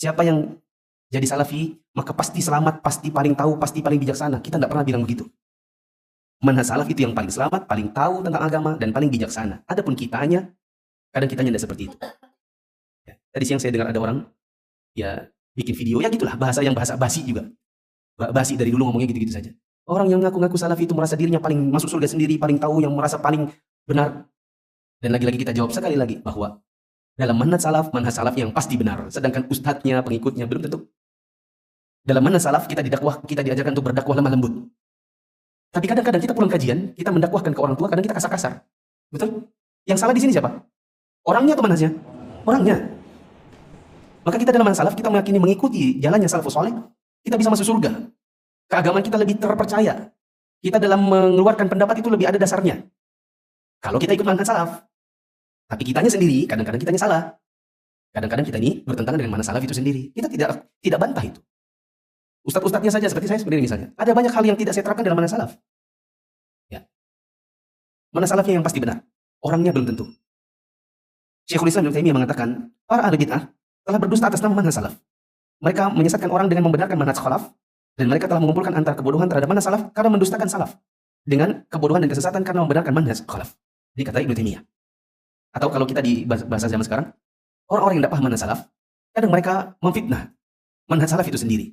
siapa yang jadi salafi, maka pasti selamat, pasti paling tahu, pasti paling bijaksana. Kita tidak pernah bilang begitu. Manhaj salaf itu yang paling selamat, paling tahu tentang agama, dan paling bijaksana. Adapun kitanya, kadang kitanya tidak seperti itu. Ya. Tadi siang saya dengar ada orang, ya bikin video, ya gitulah, bahasa basi juga. Basi dari dulu ngomongnya gitu-gitu saja. Orang yang ngaku-ngaku salafi itu merasa dirinya paling masuk surga sendiri, paling tahu, yang merasa paling benar. Dan lagi-lagi kita jawab sekali lagi, bahwa dalam manhaj salaf yang pasti benar. Sedangkan ustadznya, pengikutnya, belum tentu. Dalam manhaj salaf kita didakwah, kita diajarkan untuk berdakwah lemah lembut. Tapi kadang-kadang kita pulang kajian, kita mendakwahkan ke orang tua, kadang kita kasar-kasar. Betul? Yang salah di sini siapa? Orangnya atau manhajnya? Orangnya. Maka kita dalam manhaj salaf, kita meyakini mengikuti jalannya salafus saleh, kita bisa masuk surga. Keagamaan kita lebih terpercaya. Kita dalam mengeluarkan pendapat itu lebih ada dasarnya. Kalau kita ikut manhaj salaf. Tapi kitanya sendiri, kadang-kadang kitanya salah. Kadang-kadang kita ini bertentangan dengan manhaj salaf itu sendiri. Kita tidak bantah itu. Ustadz-ustadznya saja, seperti saya sendiri misalnya. Ada banyak hal yang tidak saya terapkan dalam manhaj salaf. Ya. Manhaj salafnya yang pasti benar. Orangnya belum tentu. Syekhul Islam Ibnu Taimiyah mengatakan, para ahli bid'ah telah berdusta atas nama manhaj salaf. Mereka menyesatkan orang dengan membenarkan manhaj khalaf, dan mereka telah mengumpulkan antara kebodohan terhadap manhaj salaf karena mendustakan salaf, dengan kebodohan dan kesesatan karena membenarkan manhaj khalaf. Ini kata Ibnu Taimiyah. Atau kalau kita di bahasa zaman sekarang, orang-orang yang tidak paham manhaj salaf, kadang mereka memfitnah manhaj salaf itu sendiri.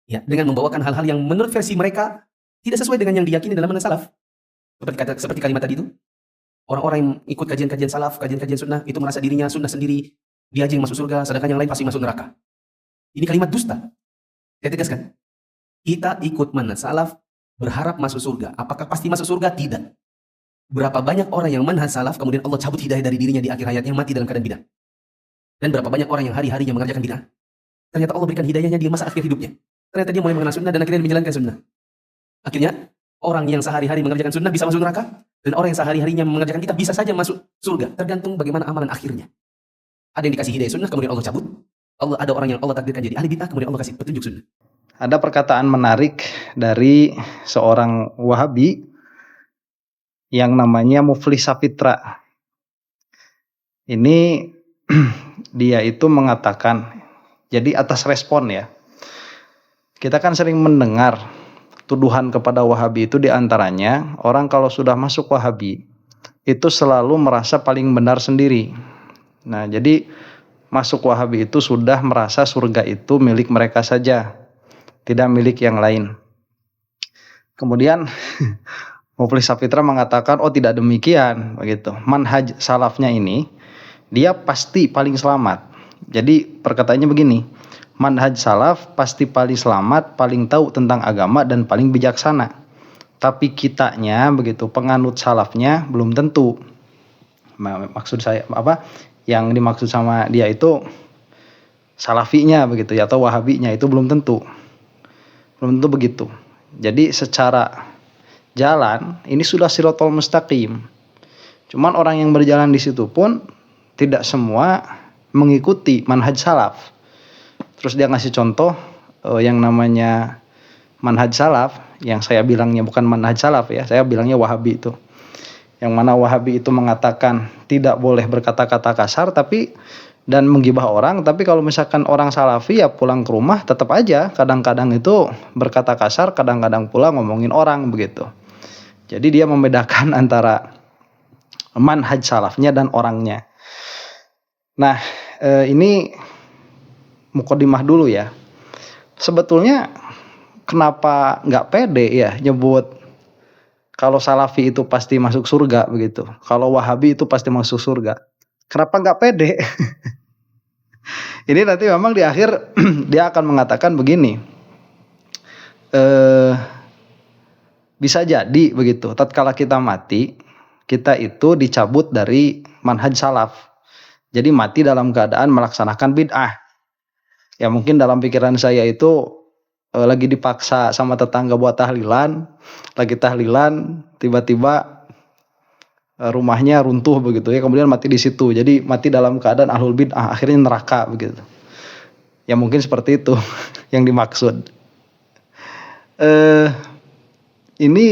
Ya, dengan membawakan hal-hal yang menurut versi mereka tidak sesuai dengan yang diyakini dalam manhaj salaf. Seperti kalimat tadi itu. Orang-orang yang ikut kajian-kajian salaf, kajian-kajian sunnah, itu merasa dirinya sunnah sendiri, dia aja yang masuk surga, sedangkan yang lain pasti masuk neraka. Ini kalimat dusta. Saya tegaskan. Kita ikut manhaj salaf, berharap masuk surga. Apakah pasti masuk surga? Tidak. Berapa banyak orang yang manhaj salaf, kemudian Allah cabut hidayah dari dirinya di akhir hayatnya, mati dalam keadaan bid'ah. Dan berapa banyak orang yang hari-harinya mengerjakan bid'ah, ternyata Allah berikan hidayahnya di masa akhir hidupnya. Ternyata dia mulai mengenal sunnah dan akhirnya menjalankan sunnah. Akhirnya, orang yang sehari-hari mengerjakan sunnah bisa masuk neraka, dan orang yang sehari-harinya mengerjakan kita bisa saja masuk surga. Tergantung bagaimana amalan akhirnya. Ada yang dikasih hidayah sunnah, kemudian Allah cabut. Ada orang yang Allah takdirkan jadi ahli bid'ah, kemudian Allah kasih petunjuk sunnah. Ada perkataan menarik dari seorang Wahabi yang namanya Mufli Sapitra. Ini dia itu mengatakan, jadi atas respon ya, kita kan sering mendengar tuduhan kepada Wahabi itu diantaranya orang kalau sudah masuk Wahabi itu selalu merasa paling benar sendiri. Nah, jadi masuk Wahabi itu sudah merasa surga itu milik mereka saja, tidak milik yang lain. Kemudian Mufli Sapitra mengatakan, oh tidak demikian, begitu. Manhaj salafnya ini dia pasti paling selamat. Jadi perkataannya begini, manhaj salaf pasti paling selamat, paling tahu tentang agama dan paling bijaksana. Tapi kitanya begitu, penganut salafnya belum tentu. Maksud saya apa? Yang dimaksud sama dia itu salafinya begitu ya, atau wahabinya itu belum tentu. Belum tentu begitu. Jadi secara jalan ini sudah siratal mustaqim. Cuman orang yang berjalan di situ pun tidak semua mengikuti manhaj salaf. Terus dia ngasih contoh yang namanya manhaj salaf, yang saya bilangnya bukan manhaj salaf ya, saya bilangnya Wahabi itu. Yang mana Wahabi itu mengatakan tidak boleh berkata-kata kasar dan menggibah orang, tapi kalau misalkan orang salafi ya pulang ke rumah tetap aja kadang-kadang itu berkata kasar, kadang-kadang pula ngomongin orang begitu. Jadi dia membedakan antara manhaj salafnya dan orangnya. Nah, ini mukadimah dulu ya. Sebetulnya kenapa nggak pede ya nyebut kalau salafi itu pasti masuk surga begitu, kalau wahabi itu pasti masuk surga? Kenapa nggak pede? Ini nanti memang di akhir dia akan mengatakan begini, bisa jadi begitu, tatkala kita mati, kita itu dicabut dari manhaj salaf. Jadi mati dalam keadaan melaksanakan bid'ah. Ya mungkin dalam pikiran saya itu lagi dipaksa sama tetangga buat tahlilan, lagi tahlilan tiba-tiba rumahnya runtuh begitu ya, kemudian mati di situ. Jadi mati dalam keadaan ahlul bid'ah, akhirnya neraka begitu. Ya mungkin seperti itu yang dimaksud. Ini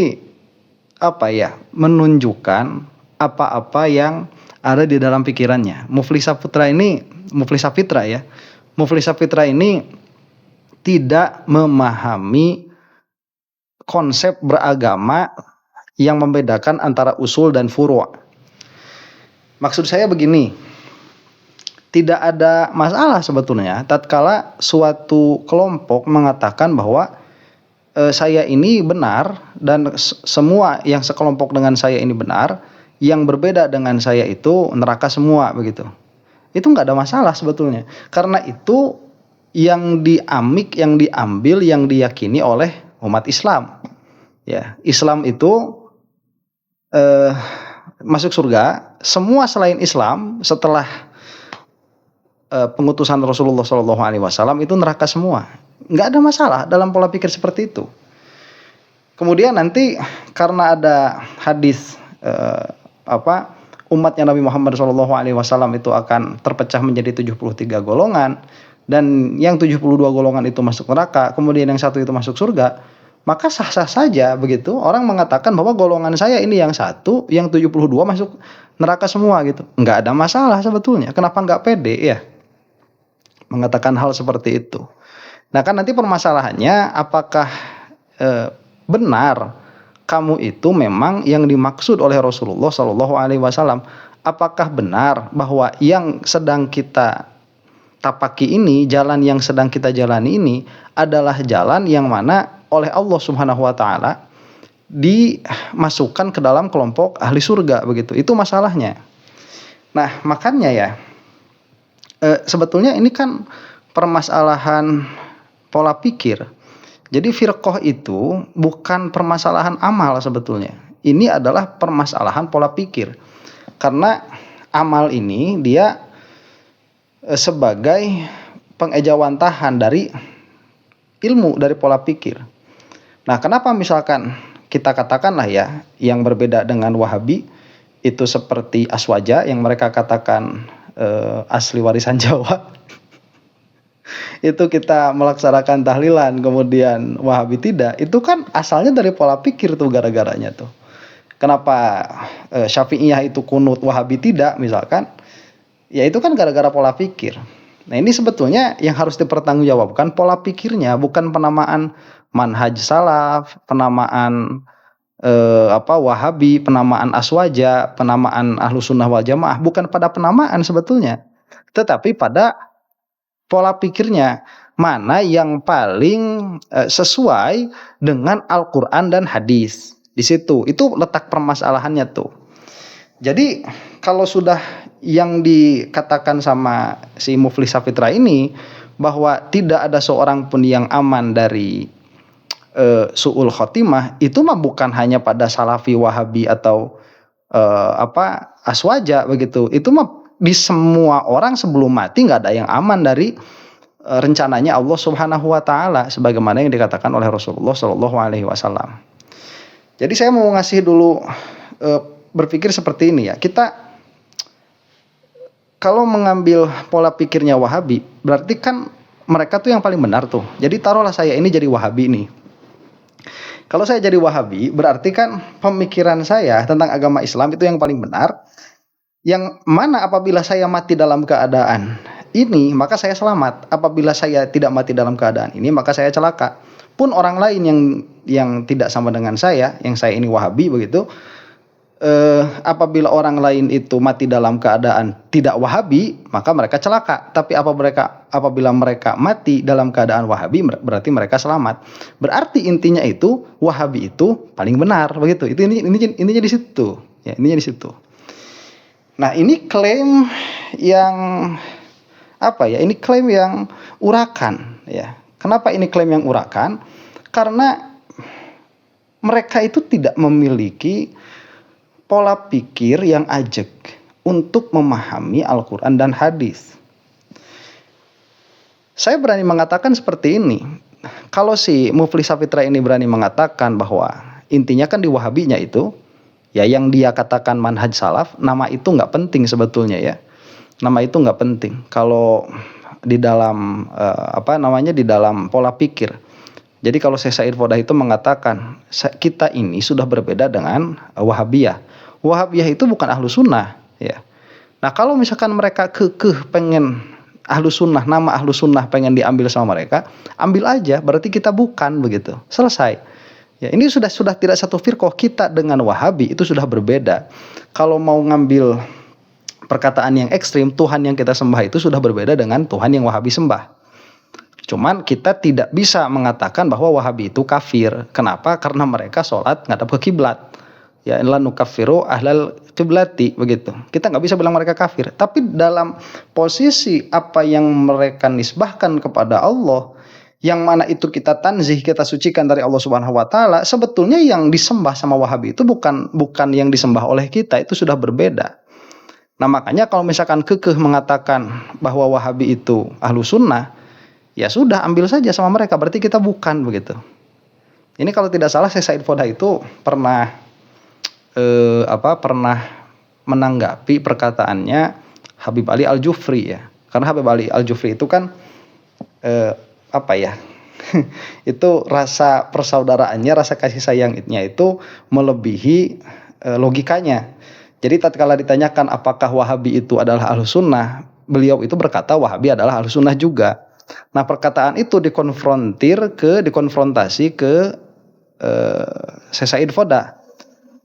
apa ya? Menunjukkan apa-apa yang ada di dalam pikirannya. Mufli Sapitra ya, Muflis Sapitra ini tidak memahami konsep beragama yang membedakan antara usul dan furu'. Maksud saya begini, tidak ada masalah sebetulnya tatkala suatu kelompok mengatakan bahwa saya ini benar dan semua yang sekelompok dengan saya ini benar, yang berbeda dengan saya itu neraka semua, begitu. Itu nggak ada masalah sebetulnya, karena itu yang diambil, yang diyakini oleh umat Islam. Ya, Islam itu masuk surga, semua selain Islam setelah pengutusan Rasulullah SAW itu neraka semua. Nggak ada masalah dalam pola pikir seperti itu. Kemudian nanti karena ada hadis umatnya Nabi Muhammad SAW itu akan terpecah menjadi 73 golongan, dan yang 72 golongan itu masuk neraka, kemudian yang satu itu masuk surga, maka sah-sah saja begitu orang mengatakan bahwa golongan saya ini yang satu, yang 72 masuk neraka semua gitu. Nggak ada masalah sebetulnya. Kenapa nggak pede ya mengatakan hal seperti itu? Nah kan nanti permasalahannya apakah benar kamu itu memang yang dimaksud oleh Rasulullah SAW? Apakah benar bahwa yang sedang kita tapaki ini, jalan yang sedang kita jalani ini adalah jalan yang mana oleh Allah Subhanahu wa taala dimasukkan ke dalam kelompok ahli surga, begitu. Itu masalahnya. Nah, makanya ya sebetulnya ini kan permasalahan pola pikir. Jadi firqah itu bukan permasalahan amal sebetulnya. Ini adalah permasalahan pola pikir. Karena amal ini dia sebagai pengejawantahan dari ilmu, dari pola pikir. Nah, kenapa misalkan kita katakanlah ya, yang berbeda dengan Wahabi itu seperti Aswaja yang mereka katakan asli warisan Jawa. Itu kita melaksanakan tahlilan, kemudian Wahabi tidak. Itu kan asalnya dari pola pikir tuh gara-garanya tuh. Kenapa Syafi'iyah itu kunut, Wahabi tidak misalkan? Ya itu kan gara-gara pola pikir. Nah ini sebetulnya yang harus dipertanggungjawabkan pola pikirnya, bukan penamaan manhaj salaf, penamaan Wahabi, penamaan Aswaja, penamaan Ahlus Sunnah wal Jamaah, bukan pada penamaan sebetulnya, tetapi pada pola pikirnya, mana yang paling sesuai dengan Al-Quran dan hadis. Di situ, itu letak permasalahannya tuh. Jadi kalau sudah yang dikatakan sama si Muflis Sapitra ini bahwa tidak ada seorang pun yang aman dari su'ul khotimah, itu mah bukan hanya pada Salafi, Wahabi atau Aswaja begitu. Itu mah di semua orang sebelum mati nggak ada yang aman dari rencananya Allah Subhanahu wa taala sebagaimana yang dikatakan oleh Rasulullah Shallallahu alaihi wasallam. Jadi saya mau ngasih dulu berpikir seperti ini ya. Kita kalau mengambil pola pikirnya Wahabi, berarti kan mereka tuh yang paling benar tuh. Jadi taruhlah saya ini jadi Wahabi nih. Kalau saya jadi Wahabi, berarti kan pemikiran saya tentang agama Islam itu yang paling benar. Yang mana apabila saya mati dalam keadaan ini, maka saya selamat. Apabila saya tidak mati dalam keadaan ini, maka saya celaka. Pun orang lain yang tidak sama dengan saya, yang saya ini Wahabi begitu, apabila orang lain itu mati dalam keadaan tidak Wahabi, maka mereka celaka. Tapi apabila mereka mati dalam keadaan Wahabi, berarti mereka selamat. Berarti intinya itu Wahabi itu paling benar begitu. Itu intinya di situ. Ya, intinya di situ. Nah, ini klaim yang ini klaim yang urakan ya. Kenapa ini klaim yang urakan? Karena mereka itu tidak memiliki pola pikir yang ajak untuk memahami Al-Quran dan hadis. Saya berani mengatakan seperti ini. Kalau si Muflis Sapitra ini berani mengatakan bahwa intinya kan di Wahabinya itu, ya yang dia katakan manhaj salaf, nama itu nggak penting sebetulnya ya. Nama itu nggak penting. Kalau di dalam di dalam pola pikir. Jadi kalau Syekh Said Fodah itu mengatakan kita ini sudah berbeda dengan Wahabiyah. Wahabiyah itu bukan ahlu sunnah ya. Nah kalau misalkan mereka kekeh pengen Ahlus Sunnah, nama Ahlus Sunnah pengen diambil sama mereka, ambil aja, berarti kita bukan, begitu. Selesai. Ya, ini sudah tidak satu firqah. Kita dengan Wahabi itu sudah berbeda. Kalau mau ngambil perkataan yang ekstrim, Tuhan yang kita sembah itu sudah berbeda dengan Tuhan yang Wahabi sembah. Cuman kita tidak bisa mengatakan bahwa Wahabi itu kafir. Kenapa? Karena mereka sholat ngadap ke kiblat. Ya, la nukaffiru ahlal qiblati, begitu. Kita nggak bisa bilang mereka kafir. Tapi dalam posisi apa yang mereka nisbahkan kepada Allah, yang mana itu kita tanzih, kita sucikan dari Allah Subhanahu wa taala, sebetulnya yang disembah sama Wahabi itu bukan yang disembah oleh kita, itu sudah berbeda. Nah, makanya kalau misalkan kekeh mengatakan bahwa Wahabi itu Ahlus Sunnah, ya sudah, ambil saja sama mereka, berarti kita bukan, begitu. Ini kalau tidak salah Said Foda itu pernah menanggapi perkataannya Habib Ali Al-Jufri, ya. Karena Habib Ali Al-Jufri itu kan itu rasa persaudaraannya, rasa kasih sayangnya itu melebihi logikanya. Jadi tatkala ditanyakan apakah Wahabi itu adalah Ahlus Sunnah, beliau itu berkata Wahabi adalah Ahlus Sunnah juga. Nah, perkataan itu dikonfrontasi ke Said Foda.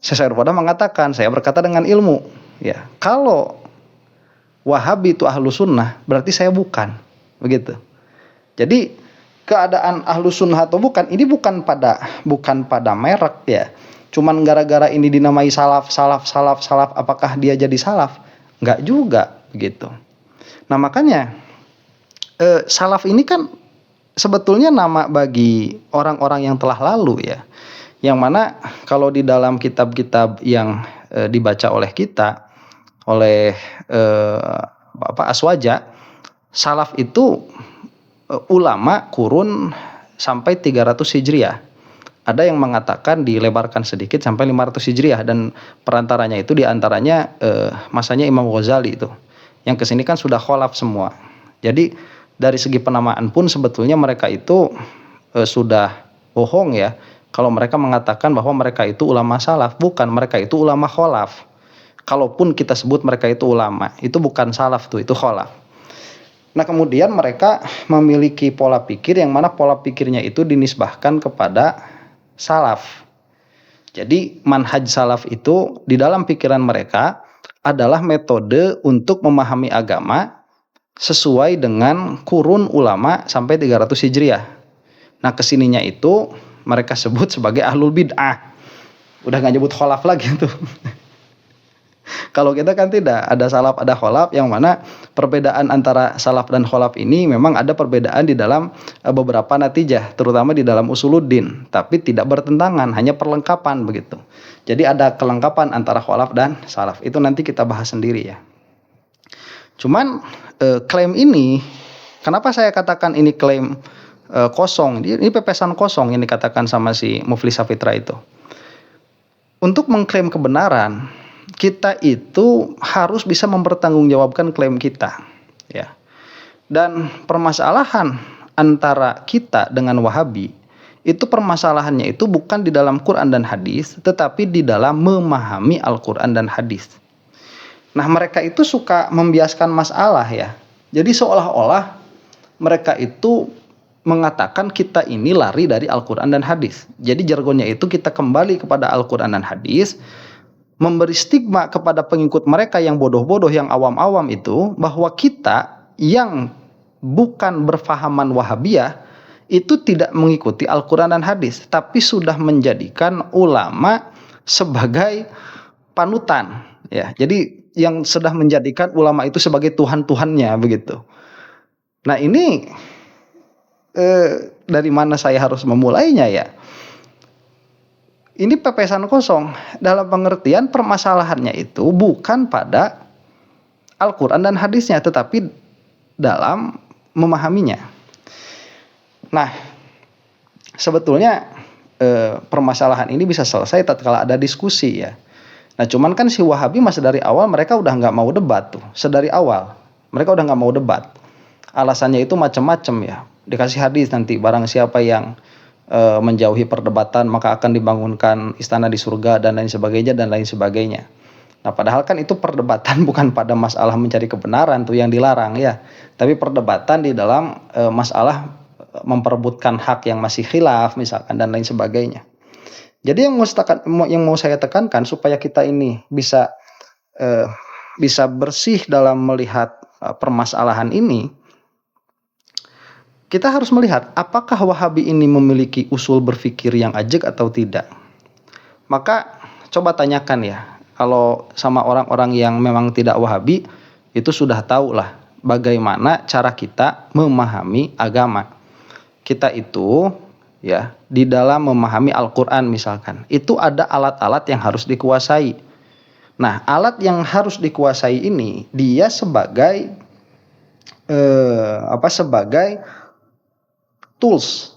Said Foda mengatakan, saya berkata dengan ilmu, ya, kalau Wahabi itu Ahlus Sunnah, berarti saya bukan, begitu. Jadi keadaan Ahlus Sunnah atau bukan, ini bukan pada merek, ya. Cuman gara-gara ini dinamai salaf, apakah dia jadi salaf? Enggak juga, begitu. Nah, makanya salaf ini kan sebetulnya nama bagi orang-orang yang telah lalu, ya. Yang mana kalau di dalam kitab-kitab yang dibaca oleh kita, oleh Aswaja, salaf itu ulama kurun sampai 300 Hijriah. Ada yang mengatakan dilebarkan sedikit sampai 500 Hijriah, dan perantaranya itu diantaranya masanya Imam Ghazali itu. Yang kesini kan sudah kholaf semua. Jadi dari segi penamaan pun sebetulnya mereka itu sudah bohong, ya. Kalau mereka mengatakan bahwa mereka itu ulama salaf, bukan, mereka itu ulama kholaf. Kalaupun kita sebut mereka itu ulama, itu bukan salaf tuh, itu kholaf. Nah, kemudian mereka memiliki pola pikir yang mana pola pikirnya itu dinisbahkan kepada salaf. Jadi manhaj salaf itu di dalam pikiran mereka adalah metode untuk memahami agama sesuai dengan kurun ulama sampai 300 Hijriah. Nah, kesininya itu mereka sebut sebagai ahlul bid'ah. Udah gak nyebut kholaf lagi tuh. Kalau kita kan tidak, ada salaf, ada kholaf, yang mana perbedaan antara salaf dan kholaf ini memang ada perbedaan di dalam beberapa natijah, terutama di dalam usuluddin, tapi tidak bertentangan, hanya perlengkapan, begitu. Jadi ada kelengkapan antara kholaf dan salaf. Itu nanti kita bahas sendiri, ya. Cuman klaim ini, kenapa saya katakan ini klaim kosong, ini pepesan kosong yang dikatakan sama si Muflis Safitra itu. Untuk mengklaim kebenaran, kita itu harus bisa mempertanggungjawabkan klaim kita, ya. Dan permasalahan antara kita dengan Wahabi itu, permasalahannya itu bukan di dalam Quran dan hadis, tetapi di dalam memahami Al-Quran dan hadis. Nah, mereka itu suka membiaskan masalah, ya. Jadi seolah-olah mereka itu mengatakan kita ini lari dari Al-Quran dan hadis. Jadi jargonnya itu kita kembali kepada Al-Quran dan hadis, memberi stigma kepada pengikut mereka yang bodoh-bodoh, yang awam-awam itu, bahwa kita yang bukan berfahaman Wahabiyah itu tidak mengikuti Al-Quran dan hadis, tapi sudah menjadikan ulama sebagai panutan, ya. Jadi yang sudah menjadikan ulama itu sebagai Tuhan-Tuhannya, begitu. Nah, ini dari mana saya harus memulainya, ya? Ini pepesan kosong, dalam pengertian permasalahannya itu bukan pada Al-Quran dan hadisnya, tetapi dalam memahaminya. Nah, sebetulnya permasalahan ini bisa selesai tatkala ada diskusi, ya. Nah, cuman kan si Wahabi masih dari awal mereka udah nggak mau debat tuh, sedari awal mereka udah nggak mau debat. Alasannya itu macam-macam, ya. Dikasih hadis nanti, barang siapa yang menjauhi perdebatan maka akan dibangunkan istana di surga, dan lain sebagainya. Nah, padahal kan itu perdebatan bukan pada masalah mencari kebenaran tuh yang dilarang ya, tapi perdebatan di dalam masalah memperebutkan hak yang masih khilaf misalkan dan lain sebagainya. Jadi yang mau saya tekankan supaya kita ini bisa bersih dalam melihat permasalahan ini, kita harus melihat apakah Wahabi ini memiliki usul berpikir yang ajak atau tidak. Maka coba tanyakan ya, kalau sama orang-orang yang memang tidak Wahabi, itu sudah tahu lah bagaimana cara kita memahami agama. Kita itu ya di dalam memahami Al-Quran misalkan, itu ada alat-alat yang harus dikuasai. Nah, alat yang harus dikuasai ini dia sebagai sebagai tools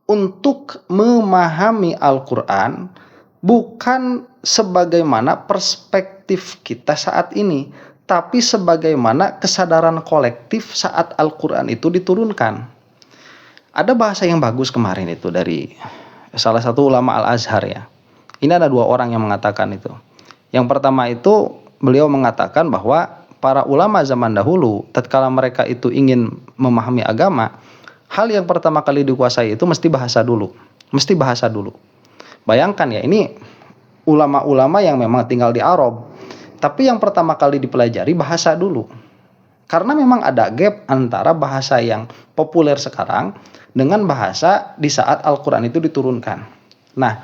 untuk memahami Al-Quran, bukan sebagaimana perspektif kita saat ini, tapi sebagaimana kesadaran kolektif saat Al-Quran itu diturunkan. Ada bahasa yang bagus kemarin itu dari salah satu ulama Al-Azhar ya. Ini ada 2 orang yang mengatakan itu. Yang pertama itu beliau mengatakan bahwa para ulama zaman dahulu tatkala mereka itu ingin memahami agama, hal yang pertama kali dikuasai itu mesti bahasa dulu. Bayangkan ya, ini ulama-ulama yang memang tinggal di Arab, tapi yang pertama kali dipelajari bahasa dulu. Karena memang ada gap antara bahasa yang populer sekarang dengan bahasa di saat Al-Quran itu diturunkan. Nah,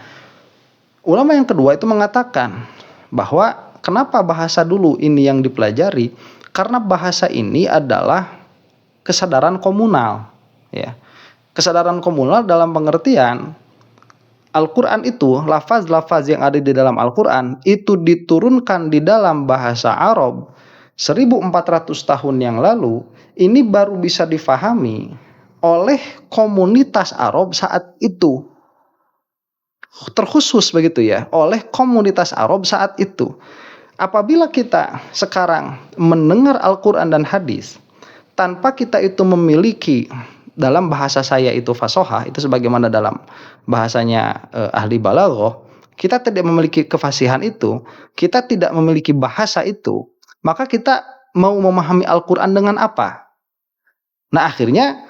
ulama yang kedua itu mengatakan bahwa kenapa bahasa dulu ini yang dipelajari? Karena bahasa ini adalah kesadaran komunal. Ya, kesadaran komunal dalam pengertian Al-Quran itu, lafaz-lafaz yang ada di dalam Al-Quran itu diturunkan di dalam bahasa Arab 1400 tahun yang lalu, ini baru bisa difahami oleh komunitas Arab saat itu. Terkhusus begitu ya, oleh komunitas Arab saat itu. Apabila kita sekarang mendengar Al-Quran dan hadis tanpa kita itu memiliki, dalam bahasa saya itu fasohah, itu sebagaimana dalam bahasanya ahli balaghah, kita tidak memiliki kefasihan itu, kita tidak memiliki bahasa itu, maka kita mau memahami Al-Quran dengan apa? Nah, akhirnya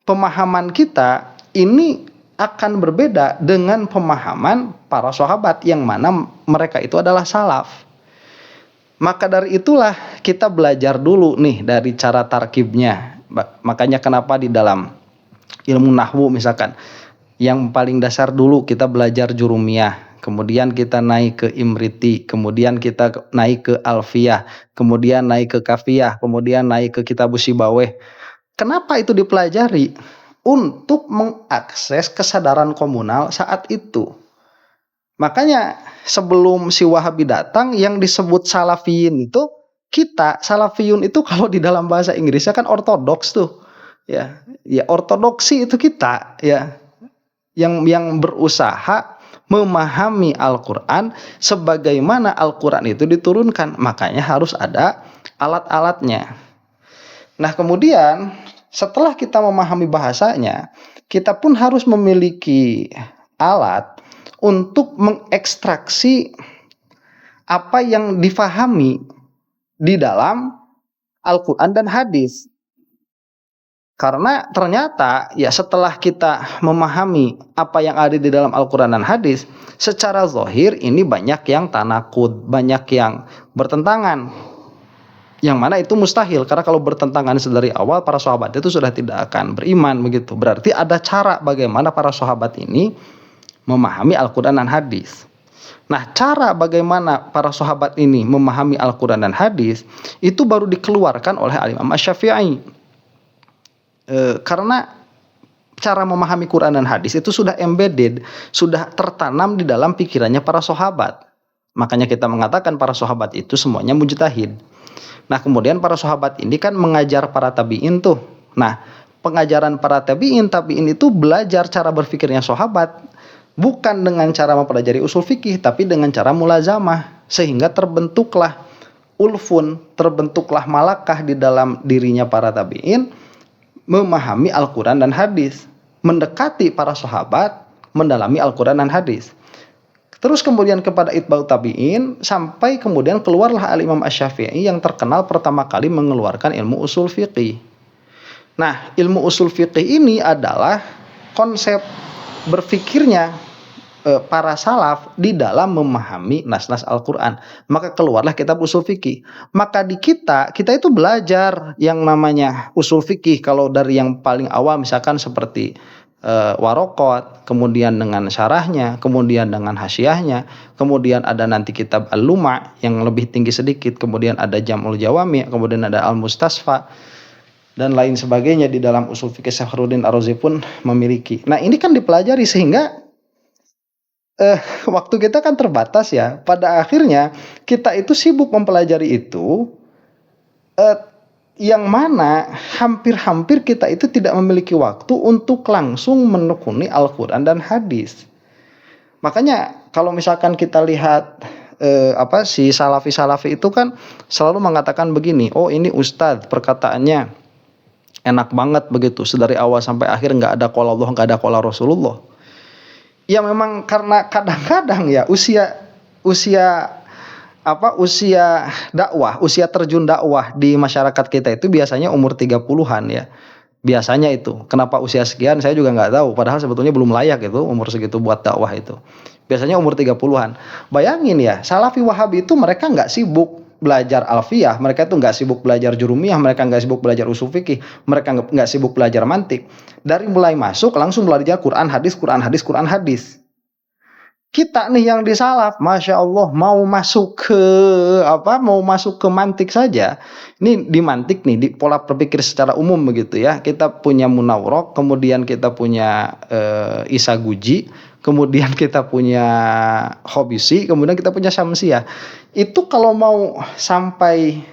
pemahaman kita ini akan berbeda dengan pemahaman para sahabat yang mana mereka itu adalah salaf. Maka dari itulah kita belajar dulu nih dari cara tarkibnya. Makanya kenapa di dalam ilmu nahwu misalkan, yang paling dasar dulu kita belajar jurumiyah, kemudian kita naik ke imriti, kemudian kita naik ke alfiyah, kemudian naik ke kafiyah, kemudian naik ke kitabus sibaweh. Kenapa itu dipelajari? Untuk mengakses kesadaran komunal saat itu. Makanya sebelum si Wahabi datang, yang disebut salafiyin itu, kita salafiyun itu kalau di dalam bahasa Inggrisnya kan ortodoks tuh. Ya ortodoksi itu kita ya, yang berusaha memahami Al-Quran sebagaimana Al-Quran itu diturunkan. Makanya harus ada alat-alatnya. Nah, kemudian setelah kita memahami bahasanya, kita pun harus memiliki alat untuk mengekstraksi apa yang difahami di dalam Al-Quran dan hadis. Karena ternyata ya setelah kita memahami apa yang ada di dalam Al-Quran dan hadis, secara zahir ini banyak yang tanakud, banyak yang bertentangan. Yang mana itu mustahil, karena kalau bertentangan dari awal para sahabat itu sudah tidak akan beriman begitu. Berarti ada cara bagaimana para sahabat ini memahami Al-Quran dan hadis. Nah, cara bagaimana para sahabat ini memahami Al-Quran dan hadis itu baru dikeluarkan oleh Al-Imam Asy-Syafi'i. Karena cara memahami Quran dan hadis itu sudah embedded, sudah tertanam di dalam pikirannya para sahabat. Makanya kita mengatakan para sahabat itu semuanya mujtahid. Nah, kemudian para sahabat ini kan mengajar para tabi'in tuh. Nah, pengajaran para tabi'in itu belajar cara berpikirnya sahabat, bukan dengan cara mempelajari usul fikih, tapi dengan cara mulazamah, sehingga terbentuklah ulfun, terbentuklah malakah di dalam dirinya para tabi'in memahami Al-Quran dan hadis, mendekati para sahabat, mendalami Al-Quran dan hadis. Terus kemudian kepada itba'ut tabi'in, sampai kemudian keluarlah al-Imam Asy-Syafi'i yang terkenal pertama kali mengeluarkan ilmu usul fiqih. Nah, ilmu usul fiqih ini adalah konsep berpikirnya para salaf di dalam memahami nas-nas Al-Quran. Maka keluarlah kitab usul fikih. Maka di kita itu belajar yang namanya usul fikih. Kalau dari yang paling awal misalkan seperti Waraqat, kemudian dengan syarahnya, kemudian dengan hasyiahnya, kemudian ada nanti kitab Al-Luma' yang lebih tinggi sedikit, kemudian ada Jam'ul Jawami', kemudian ada Al-Mustasfa dan lain sebagainya. Di dalam usul fikih Syafruddin Ar-Razi pun memiliki. Nah, ini kan dipelajari sehingga waktu kita kan terbatas ya. Pada akhirnya kita itu sibuk mempelajari itu, yang mana hampir-hampir kita itu tidak memiliki waktu untuk langsung menekuni Al-Quran dan hadis. Makanya kalau misalkan kita lihat si salafi itu kan selalu mengatakan begini, oh ini ustadz perkataannya enak banget begitu, sedari awal sampai akhir nggak ada qala Allah, nggak ada qala Rasulullah. Ya memang karena kadang-kadang ya usia dakwah, usia terjun dakwah di masyarakat kita itu biasanya umur 30-an ya. Biasanya itu. Kenapa usia sekian saya juga nggak tahu. Padahal sebetulnya belum layak itu umur segitu buat dakwah itu. Biasanya umur 30-an. Bayangin ya, Salafi Wahabi itu mereka nggak sibuk belajar alfiyah, mereka itu nggak sibuk belajar jurumiyah, mereka nggak sibuk belajar usul fikih, mereka nggak sibuk belajar mantik. Dari mulai masuk langsung belajar Quran hadis, Quran hadis, Quran hadis. Kita nih yang di salaf, masya Allah, mau masuk ke mantik saja. Ini di mantik nih, di pola berpikir secara umum begitu ya. Kita punya Munawwarah, kemudian kita punya Isa Guji, kemudian kita punya Khobisi, kemudian kita punya Syamsiyah. Itu kalau mau sampai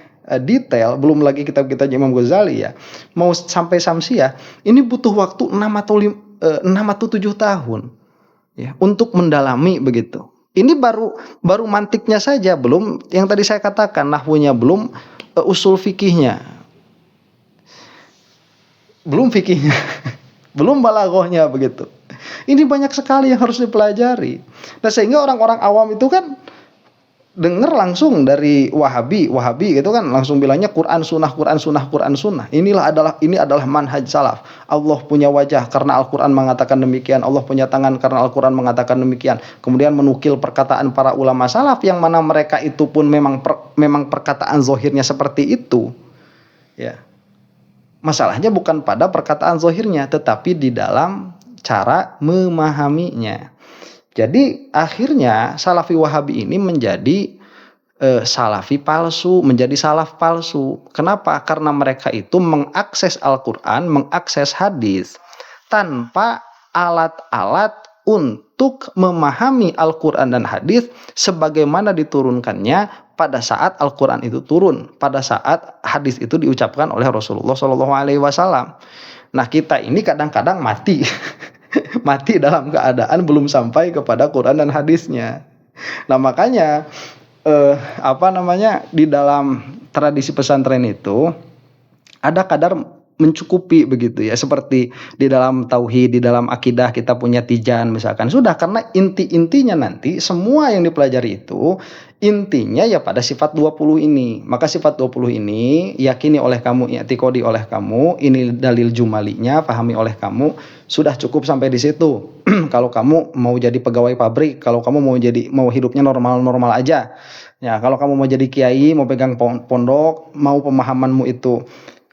detail, belum lagi kitab-kitab Imam Ghazali ya, mau sampai Syamsiyah, ini butuh waktu 6 atau 7 tahun. Ya, untuk mendalami begitu. Ini baru mantiknya saja, belum yang tadi saya katakan nahwunya, belum usul fikihnya, belum fikihnya, belum balaghahnya begitu. Ini banyak sekali yang harus dipelajari. Nah, sehingga orang-orang awam itu kan dengar langsung dari Wahabi gitu kan, langsung bilangnya Quran sunnah, Quran sunnah, Quran sunnah. Ini adalah manhaj salaf. Allah punya wajah karena Al-Quran mengatakan demikian, Allah punya tangan karena Al-Quran mengatakan demikian. Kemudian menukil perkataan para ulama salaf yang mana mereka itu pun memang perkataan zohirnya seperti itu. Ya. Masalahnya bukan pada perkataan zohirnya, tetapi di dalam cara memahaminya. Jadi akhirnya Salafi Wahabi ini menjadi Salafi palsu, menjadi salaf palsu. Kenapa? Karena mereka itu mengakses Al-Quran, mengakses hadis tanpa alat-alat untuk memahami Al-Quran dan hadis sebagaimana diturunkannya pada saat Al-Quran itu turun, pada saat hadis itu diucapkan oleh Rasulullah SAW. Nah, kita ini kadang-kadang mati. Mati dalam keadaan belum sampai kepada Quran dan hadisnya. Nah, makanya di dalam tradisi pesantren itu ada kadar mencukupi begitu ya, seperti di dalam tauhid, di dalam akidah kita punya tijan misalkan. Sudah, karena intinya nanti semua yang dipelajari itu intinya ya pada sifat 20 ini. Maka sifat 20 ini yakini oleh kamu, i'tiqadi oleh kamu, ini dalil jumalinya, pahami oleh kamu, sudah cukup sampai di situ. Kalau kamu mau jadi pegawai pabrik, kalau kamu mau hidupnya normal-normal aja. Ya, kalau kamu mau jadi kiai, mau pegang pondok, mau pemahamanmu itu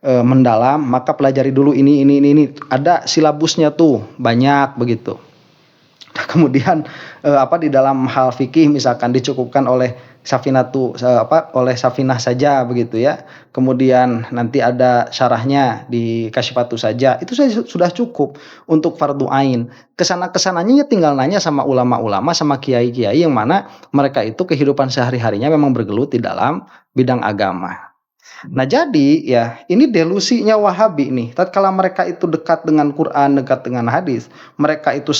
mendalam, maka pelajari dulu ini. Ada silabusnya tuh, banyak begitu. Nah, kemudian di dalam hal fikih misalkan dicukupkan oleh oleh Safinah saja begitu ya. Kemudian nanti ada syarahnya di Kasyifatu saja. Itu sudah cukup untuk fardu ain. Kesananya tinggal nanya sama ulama-ulama, sama kiai-kiai yang mana mereka itu kehidupan sehari-harinya memang bergelut di dalam bidang agama. Nah, jadi ya ini delusinya Wahabi nih. Tatkala mereka itu dekat dengan Quran, dekat dengan hadis, mereka itu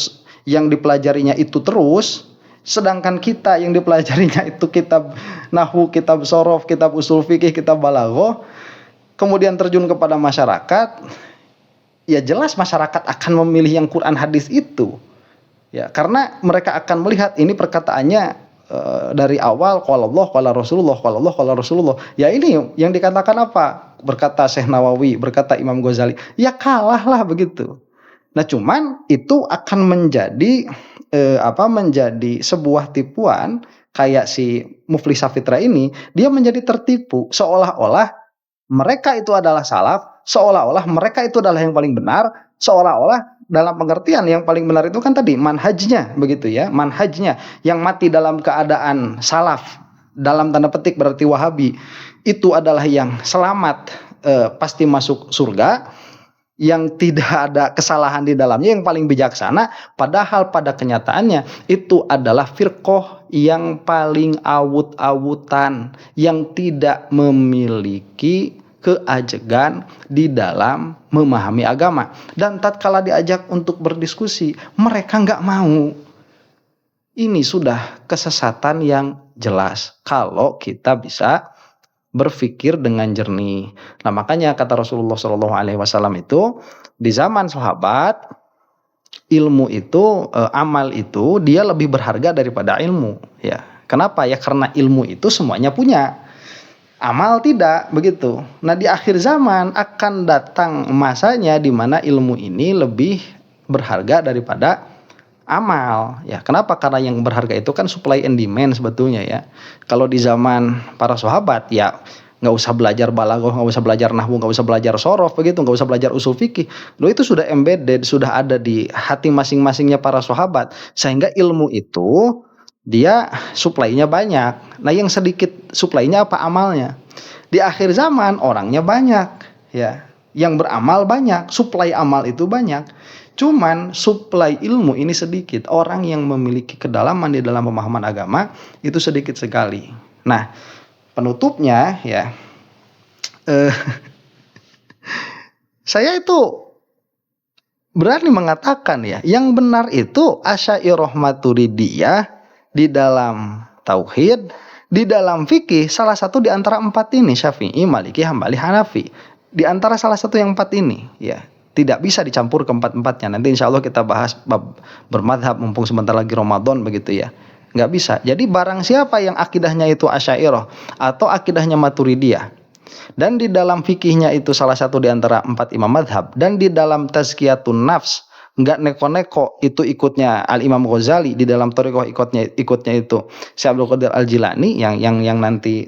yang dipelajarinya itu terus, sedangkan kita yang dipelajarinya itu kitab nahwu, kitab shorof, kitab usul fikih, kitab balaghah, kemudian terjun kepada masyarakat, ya jelas masyarakat akan memilih yang Quran hadis itu. Ya, karena mereka akan melihat ini perkataannya dari awal qala Allah, qala Rasulullah, qala Allah, qala Rasulullah. Ya ini yang dikatakan apa? Berkata Syekh Nawawi, berkata Imam Ghazali. Ya kalah lah begitu. Nah, cuman itu akan menjadi menjadi sebuah tipuan kayak si Muflis Safitra ini, dia menjadi tertipu seolah-olah mereka itu adalah salaf, seolah-olah mereka itu adalah yang paling benar, seolah-olah dalam pengertian yang paling benar itu kan tadi manhajnya begitu ya, manhajnya yang mati dalam keadaan salaf dalam tanda petik berarti Wahabi itu adalah yang selamat, pasti masuk surga, yang tidak ada kesalahan di dalamnya, yang paling bijaksana, padahal pada kenyataannya itu adalah firqoh yang paling awut-awutan, yang tidak memiliki keajegan di dalam memahami agama. Dan tatkala diajak untuk berdiskusi, mereka nggak mau. Ini sudah kesesatan yang jelas kalau kita bisa berpikir dengan jernih. Nah, makanya kata Rasulullah SAW itu di zaman sahabat, ilmu itu, amal itu dia lebih berharga daripada ilmu. Ya, kenapa ya? Karena ilmu itu semuanya punya. Amal tidak begitu. Nah, di akhir zaman akan datang masanya di mana ilmu ini lebih berharga daripada amal. Ya, kenapa? Karena yang berharga itu kan supply and demand sebetulnya ya. Kalau di zaman para sahabat ya nggak usah belajar balaghah, nggak usah belajar nahwu, nggak usah belajar sorof begitu, nggak usah belajar usul fikih. Loh, itu sudah embedded, sudah ada di hati masing-masingnya para sahabat. Sehingga ilmu itu dia supply-nya banyak. Nah, yang sedikit supply-nya apa? Amalnya. Di akhir zaman orangnya banyak, ya. Yang beramal banyak, supply amal itu banyak. Cuman supply ilmu ini sedikit. Orang yang memiliki kedalaman di dalam pemahaman agama itu sedikit sekali. Nah, penutupnya ya, saya itu berani mengatakan ya, yang benar itu Asy'ariyah Maturidiyah di dalam tauhid, di dalam fikih, salah satu di antara empat ini, Syafi'i, Maliki, Hambali, Hanafi. Di antara salah satu yang empat ini, ya, tidak bisa dicampur keempat-empatnya. Nanti insya Allah kita bahas bab bermadhab mumpung sebentar lagi Ramadan begitu ya. Nggak bisa. Jadi barang siapa yang akidahnya itu Asy'ariyah atau akidahnya Maturidiyah, dan di dalam fikihnya itu salah satu di antara empat imam madhab, dan di dalam tazkiyatun nafs nggak neko-neko itu ikutnya Al Imam Ghazali, di dalam thariqah ikutnya itu Syekh Abdul Qadir Al Jilani yang nanti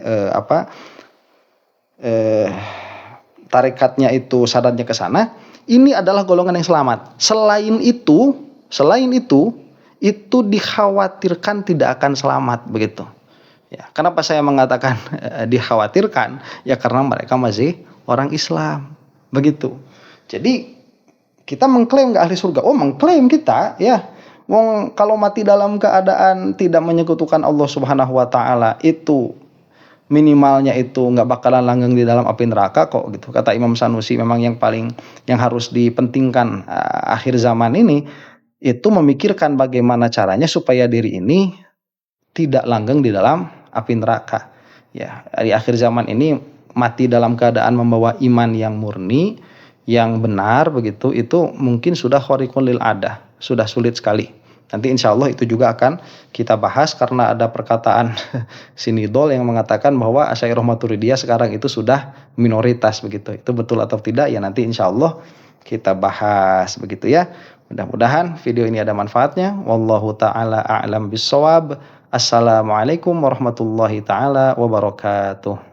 tarikatnya itu syaratnya ke sana. Ini adalah golongan yang selamat. Selain itu dikhawatirkan tidak akan selamat begitu. Ya, kenapa saya mengatakan dikhawatirkan? Ya karena mereka masih orang Islam begitu. Jadi kita mengklaim nggak ahli surga. Oh, mengklaim kita ya. Wong kalau mati dalam keadaan tidak menyekutukan Allah Subhanahu wa taala, itu minimalnya itu nggak bakalan langgeng di dalam api neraka kok gitu. Kata Imam Sanusi, memang yang harus dipentingkan akhir zaman ini itu memikirkan bagaimana caranya supaya diri ini tidak langgeng di dalam api neraka. Ya, di akhir zaman ini mati dalam keadaan membawa iman yang murni, yang benar begitu, itu mungkin sudah khariqun lil adah, sudah sulit sekali. Nanti insya Allah itu juga akan kita bahas karena ada perkataan Sinidol yang mengatakan bahwa Asy'ariyah Maturidiyah sekarang itu sudah minoritas begitu. Itu betul atau tidak ya nanti insya Allah kita bahas begitu ya. Mudah-mudahan video ini ada manfaatnya. Wallahu ta'ala a'lam bissawab. Assalamualaikum warahmatullahi ta'ala wabarakatuh.